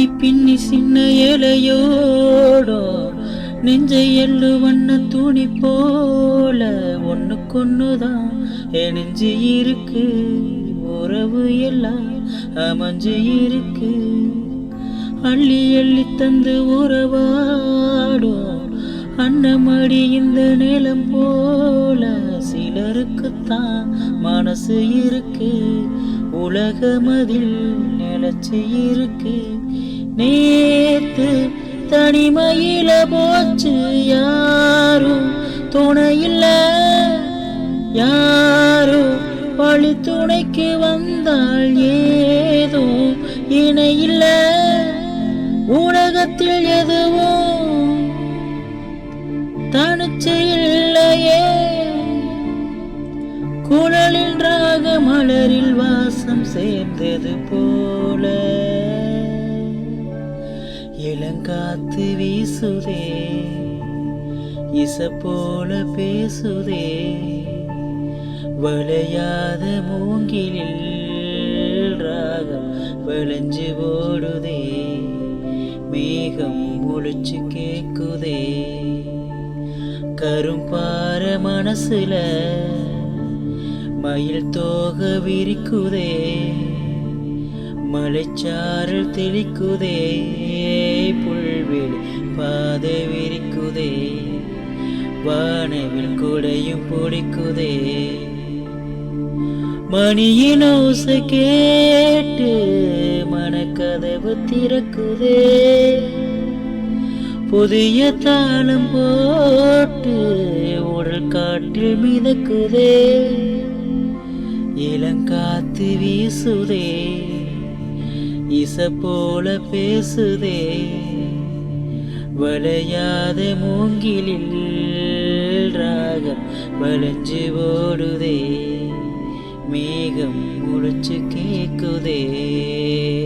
பின்னி பின்னி சின்ன இலையோடோ நெஞ்சை எள்ளு வண்ண துணி போல ஒண்ணுக்கொண்ணுதான் நெஞ்சு இருக்கு. உறவு எல்லாம் அமைஞ்சு இருக்கு. அள்ளி அள்ளி தந்து உறவாடும் அன்னமடி இந்த நிலம் போல சிலருக்குத்தான் மனசு இருக்கு. உலகமதில் நிலச்சி இருக்கு. நேத்து தனிமையில போச்சு யாரும் துணையில்ல. யாரோ வழி துணைக்கு வந்தால் ஏதோ இணையில்ல. உலகத்தில் எதுவும் தனிச்சு இல்லையே. குழலின் ராக மலரில் வாசம் சேர்ந்தது போல இளங்காத்து வீசுதே. இச போல பேசுதே. வளையாத மூங்கிலில் ராகம் விளைஞ்சு ஓடுதே. மேகம் முழிச்சு கேக்குதே. கரும்பார மனசுல மயில் தோக விரிக்குதே. மலைச்சாரல் தெளிக்குதே. புல்வெளி பாதை விரிக்குதே. வானவில் கொடையும் பொடிக்குதே. மணியின் ஓசை கேட்டு மனக்கதவு திறக்குதே. புதிய தாளம் போட்டு உடல் காற்றில் மிதக்குதே. இளங்காத்து வீசுதே. இச போல பேசுதே. வளையாத மூங்கிலில் ராகம் வளைஞ்சு ஓடுதே. மேகம் முழிச்சு கேக்குதே.